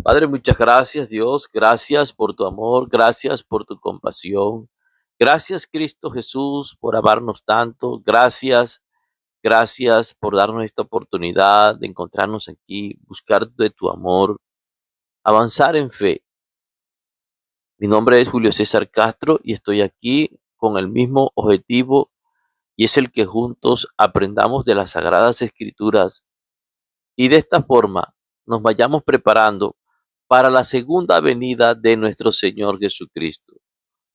Padre, muchas gracias, Dios. Gracias por tu amor, gracias por tu compasión. Gracias, Cristo Jesús, por amarnos tanto. Gracias por darnos esta oportunidad de encontrarnos aquí, buscar de tu amor, avanzar en fe. Mi nombre es Julio César Castro y estoy aquí con el mismo objetivo, y es el que juntos aprendamos de las Sagradas Escrituras y de esta forma nos vayamos preparando para la segunda venida de nuestro Señor Jesucristo.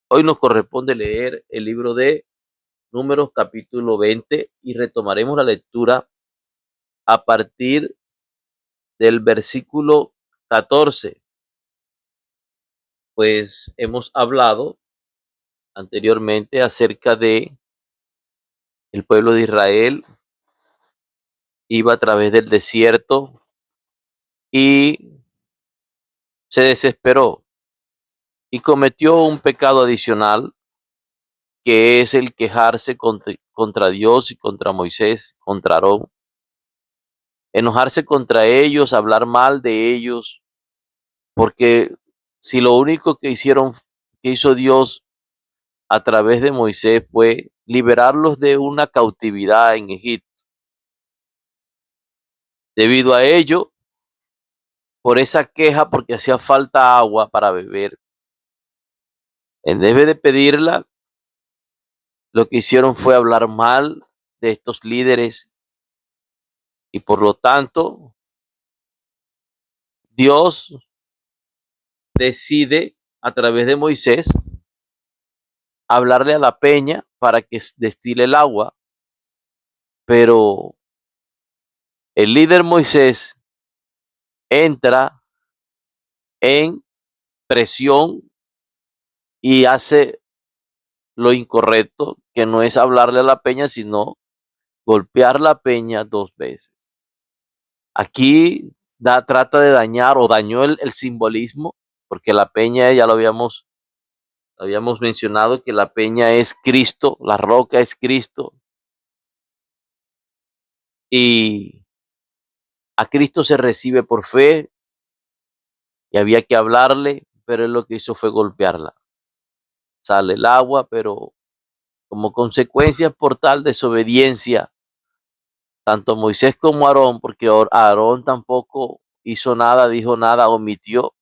Hoy nos corresponde leer el libro de Números capítulo 20 y retomaremos la lectura a partir del versículo 14. Pues hemos hablado anteriormente acerca de el pueblo de Israel iba a través del desierto y se desesperó y cometió un pecado adicional, que es el quejarse contra Dios y contra Moisés, contra Aarón, enojarse contra ellos, hablar mal de ellos, porque si lo único que hizo Dios a través de Moisés fue liberarlos de una cautividad en Egipto. Debido a ello, por esa queja, porque hacía falta agua para beber, en vez de pedirla, lo que hicieron fue hablar mal de estos líderes, y por lo tanto Dios decide a través de Moisés hablarle a la peña para que destile el agua, pero el líder Moisés entra en presión y hace lo incorrecto, que no es hablarle a la peña, sino golpear la peña 2 veces. Aquí trata de dañar, o dañó el simbolismo, porque la peña, ya lo habíamos mencionado, que la peña es Cristo, la roca es Cristo, y a Cristo se recibe por fe, y había que hablarle, pero él lo que hizo fue golpearla. Sale el agua, pero como consecuencia por tal desobediencia, tanto Moisés como Aarón, porque Aarón tampoco hizo nada, dijo nada, omitió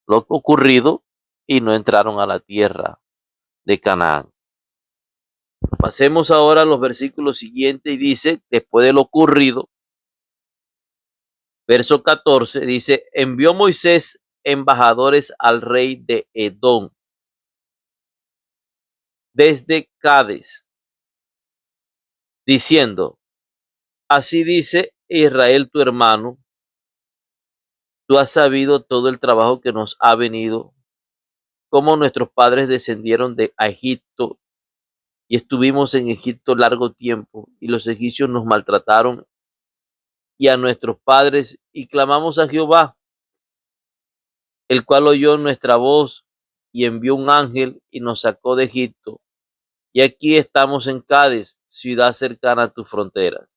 lo ocurrido, y no entraron a la tierra de Canaán. Pasemos ahora a los versículos siguientes, y dice, después de lo ocurrido, verso 14, dice: envió Moisés embajadores al rey de Edom desde Cades, diciendo: así dice Israel tu hermano, tú has sabido todo el trabajo que nos ha venido, cómo nuestros padres descendieron de Egipto, y estuvimos en Egipto largo tiempo, y los egipcios nos maltrataron y a nuestros padres, y clamamos a Jehová, el cual oyó nuestra voz y envió un ángel y nos sacó de Egipto. Y aquí estamos en Cades, ciudad cercana a tus fronteras.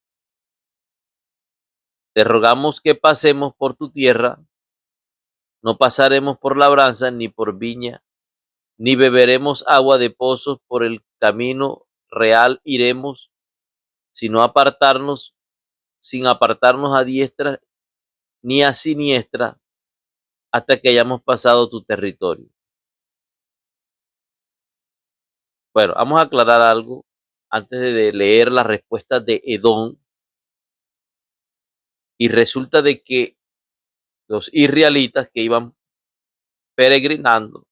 Te rogamos que pasemos por tu tierra, no pasaremos por labranza ni por viña, ni beberemos agua de pozos, por el camino real iremos, sino apartarnos, sin apartarnos a diestra ni a siniestra, hasta que hayamos pasado tu territorio. Bueno, vamos a aclarar algo antes de leer las respuestas de Edom. Y resulta de que los israelitas que iban peregrinando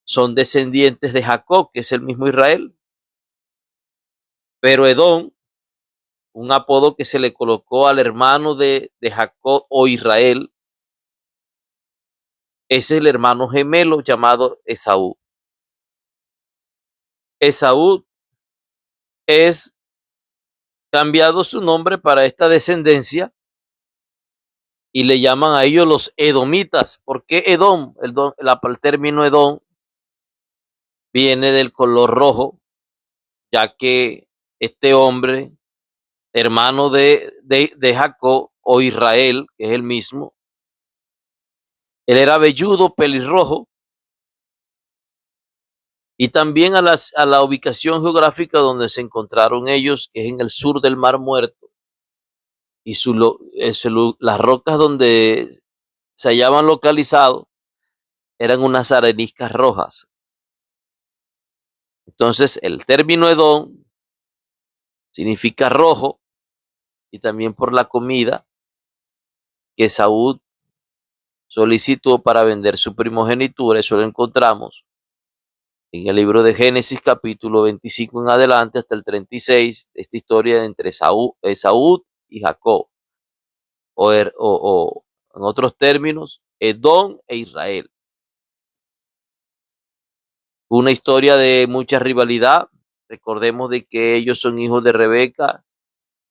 son descendientes de Jacob, que es el mismo Israel. Pero Edom, un apodo que se le colocó al hermano de Jacob o Israel, es el hermano gemelo llamado Esaú. Esaú es cambiado su nombre para esta descendencia, y le llaman a ellos los edomitas. ¿Por qué Edom? El término Edom viene del color rojo, ya que este hombre, hermano de Jacob o Israel, que es el mismo, Él era velludo, pelirrojo, y también a la ubicación geográfica donde se encontraron ellos, que es en el sur del Mar Muerto, y las rocas donde se hallaban localizados eran unas areniscas rojas. Entonces, el término Edom significa rojo, y también por la comida que Saúl solicitó para vender su primogenitura. Eso lo encontramos en el libro de Génesis, capítulo 25 en adelante hasta el 36, esta historia entre Esaú y Jacob, o en otros términos, Edom e Israel. Una historia de mucha rivalidad. Recordemos de que ellos son hijos de Rebeca,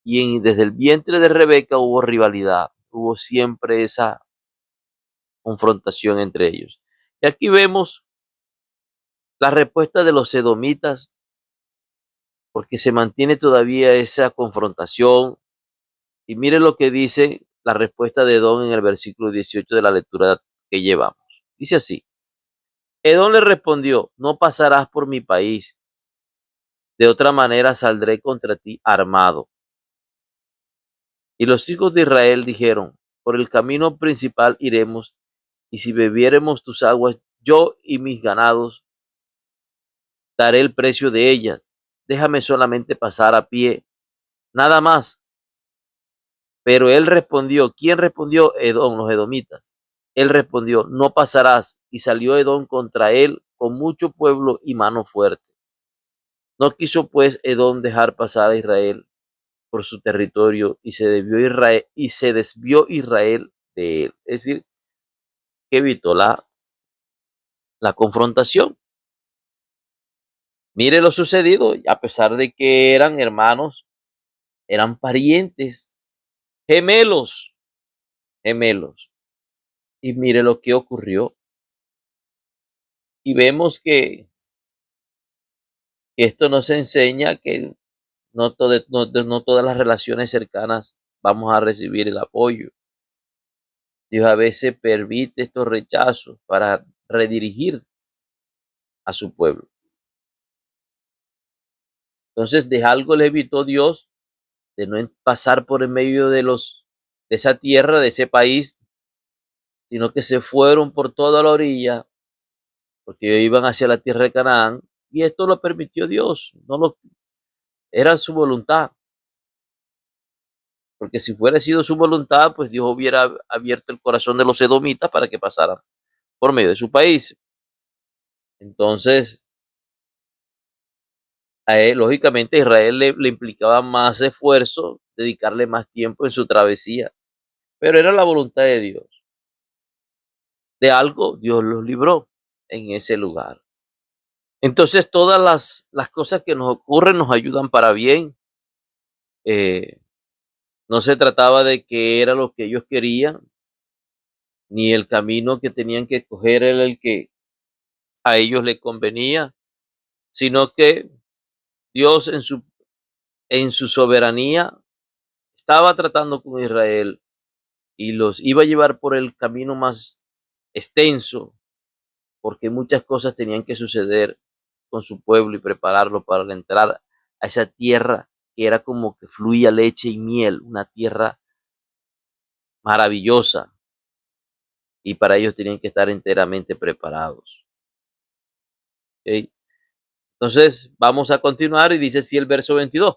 y desde el vientre de Rebeca hubo rivalidad, hubo siempre esa confrontación entre ellos. Y aquí vemos la respuesta de los edomitas, porque se mantiene todavía esa confrontación. Y mire lo que dice la respuesta de Edom en el versículo 18 de la lectura que llevamos. Dice así: Edom le respondió: no pasarás por mi país, de otra manera saldré contra ti armado. Y los hijos de Israel dijeron: por el camino principal iremos, y si bebiéremos tus aguas, yo y mis ganados, daré el precio de ellas. Déjame solamente pasar a pie, nada más. Pero él respondió. ¿Quién respondió? Edom, los edomitas. Él respondió: no pasarás. Y salió Edom contra él con mucho pueblo y mano fuerte. No quiso pues Edom dejar pasar a Israel por su territorio, y se desvió Israel de él. Es decir, que evitó la confrontación. Mire lo sucedido, a pesar de que eran hermanos, eran parientes, gemelos, gemelos. Y mire lo que ocurrió. Y vemos que esto nos enseña que no todas las relaciones cercanas vamos a recibir el apoyo. Dios a veces permite estos rechazos para redirigir a su pueblo. Entonces, de algo le evitó Dios, de no pasar por en medio de esa tierra, de ese país, sino que se fueron por toda la orilla, porque iban hacia la tierra de Canaán, y esto lo permitió Dios, era su voluntad. Porque si fuera sido su voluntad, pues Dios hubiera abierto el corazón de los edomitas para que pasaran por medio de su país. Entonces, a él, lógicamente, a Israel le implicaba más esfuerzo, dedicarle más tiempo en su travesía. Pero era la voluntad de Dios. De algo Dios los libró en ese lugar. Entonces, todas las cosas que nos ocurren nos ayudan para bien. No se trataba de que era lo que ellos querían, ni el camino que tenían que coger era el que a ellos les convenía, sino que Dios en su soberanía estaba tratando con Israel y los iba a llevar por el camino más extenso, porque muchas cosas tenían que suceder con su pueblo y prepararlo para entrar a esa tierra que era como que fluía leche y miel, una tierra maravillosa, y para ellos tenían que estar enteramente preparados. ¿Okay? Entonces, vamos a continuar y dice así el verso 22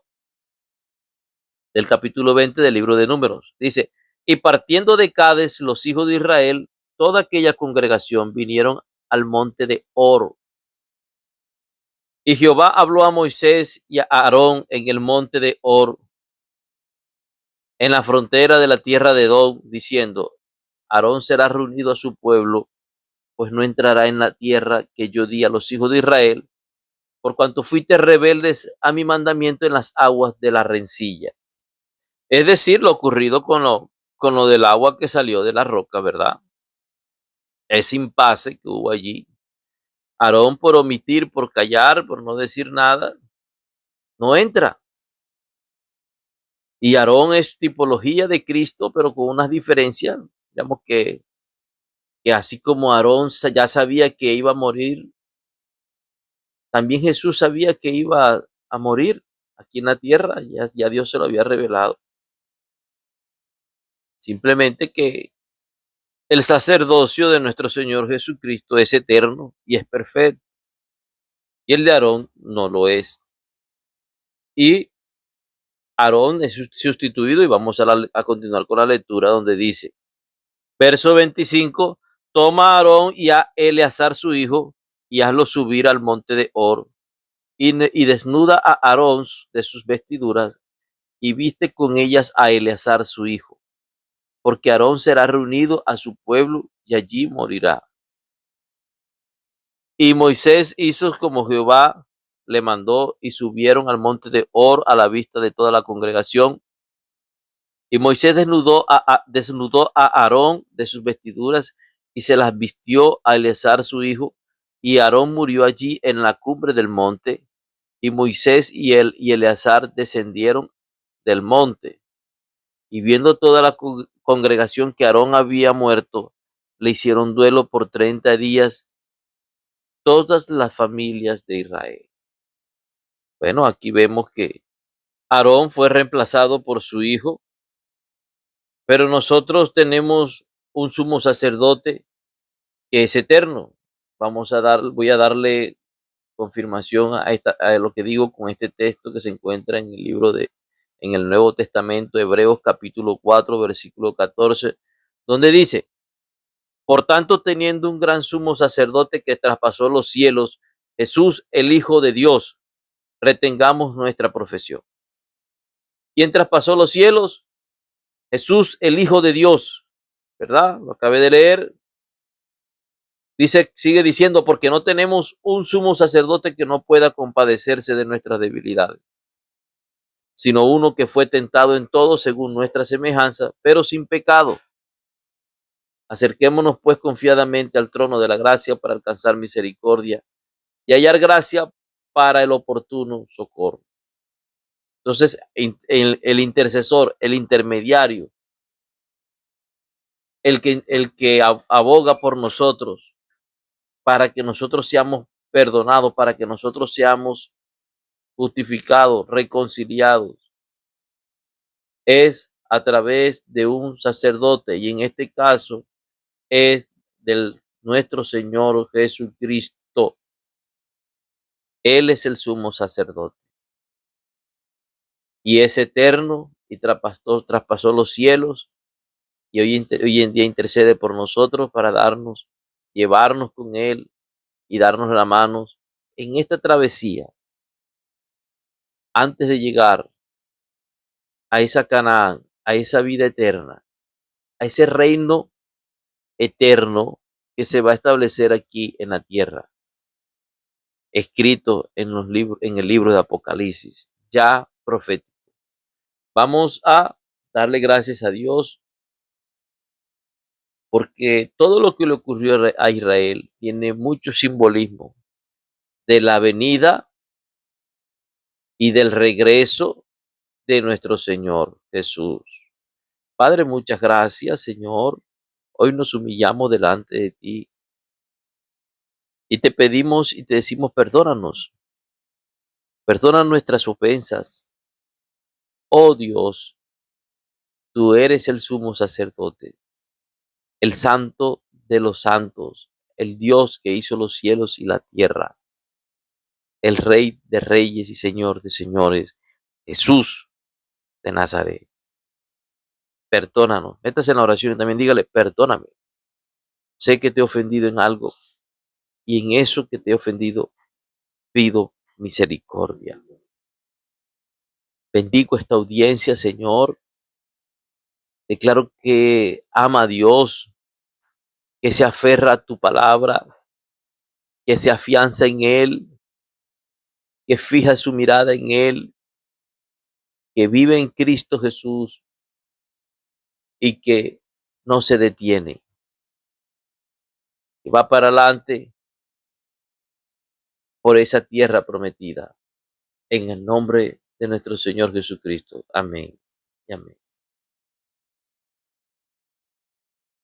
del capítulo 20 del libro de Números. Dice: y partiendo de Cades, los hijos de Israel, toda aquella congregación, vinieron al monte de Hor. Y Jehová habló a Moisés y a Aarón en el monte de Hor, en la frontera de la tierra de Edom, diciendo: Aarón será reunido a su pueblo, pues no entrará en la tierra que yo di a los hijos de Israel, por cuanto fuiste rebeldes a mi mandamiento en las aguas de la rencilla. Es decir, lo ocurrido con lo del agua que salió de la roca, ¿verdad? Ese impasse que hubo allí. Aarón, por omitir, por callar, por no decir nada, no entra. Y Aarón es tipología de Cristo, pero con unas diferencias. Digamos que que así como Aarón ya sabía que iba a morir, también Jesús sabía que iba a morir aquí en la tierra, ya Dios se lo había revelado. Simplemente que el sacerdocio de nuestro Señor Jesucristo es eterno y es perfecto, y el de Aarón no lo es. Y Aarón es sustituido, y vamos a continuar con la lectura donde dice, verso 25, toma a Aarón y a Eleazar su hijo y hazlo subir al monte de Hor y desnuda a Aarón de sus vestiduras y viste con ellas a Eleazar su hijo, porque Aarón será reunido a su pueblo y allí morirá. Y Moisés hizo como Jehová le mandó y subieron al monte de Hor a la vista de toda la congregación. Y Moisés desnudó a Aarón de sus vestiduras y se las vistió a Eleazar su hijo. Y Aarón murió allí en la cumbre del monte. Y Moisés y Eleazar descendieron del monte. Y viendo toda la congregación que Aarón había muerto, le hicieron duelo por 30 días todas las familias de Israel. Bueno, aquí vemos que Aarón fue reemplazado por su hijo, pero nosotros tenemos un sumo sacerdote que es eterno. Voy a darle confirmación a lo que digo con este texto que se encuentra en el Nuevo Testamento, Hebreos capítulo 4, versículo 14, donde dice, por tanto, teniendo un gran sumo sacerdote que traspasó los cielos, Jesús, el Hijo de Dios, retengamos nuestra profesión. ¿Quién traspasó los cielos? Jesús, el Hijo de Dios, ¿verdad? Lo acabé de leer. Dice, sigue diciendo, porque no tenemos un sumo sacerdote que no pueda compadecerse de nuestras debilidades, sino uno que fue tentado en todo según nuestra semejanza, pero sin pecado. Acerquémonos pues confiadamente al trono de la gracia para alcanzar misericordia y hallar gracia para el oportuno socorro. Entonces, el intercesor, el intermediario, el que aboga por nosotros, para que nosotros seamos perdonados, para que nosotros seamos justificados, reconciliados, es a través de un sacerdote, y en este caso es del nuestro Señor Jesucristo. Él es el sumo sacerdote y es eterno y traspasó los cielos y hoy en día intercede por nosotros para llevarnos con Él y darnos la mano en esta travesía antes de llegar a esa Canaán, a esa vida eterna, a ese reino eterno que se va a establecer aquí en la tierra, escrito en el libro de Apocalipsis, ya profético. Vamos a darle gracias a Dios porque todo lo que le ocurrió a Israel tiene mucho simbolismo de la venida y del regreso de nuestro Señor Jesús. Padre, muchas gracias, Señor. Hoy nos humillamos delante de ti y te pedimos y te decimos, perdónanos. Perdona nuestras ofensas. Oh Dios, tú eres el sumo sacerdote, el santo de los santos, el Dios que hizo los cielos y la tierra, el Rey de reyes y Señor de señores, Jesús de Nazaret. Perdónanos. Métase en la oración y también dígale, perdóname. Sé que te he ofendido en algo y en eso que te he ofendido pido misericordia. Bendigo esta audiencia, Señor. Declaro que ama a Dios, que se aferra a tu palabra, que se afianza en Él, que fija su mirada en Él, que vive en Cristo Jesús y que no se detiene, que va para adelante por esa tierra prometida. En el nombre de nuestro Señor Jesucristo. Amén y amén.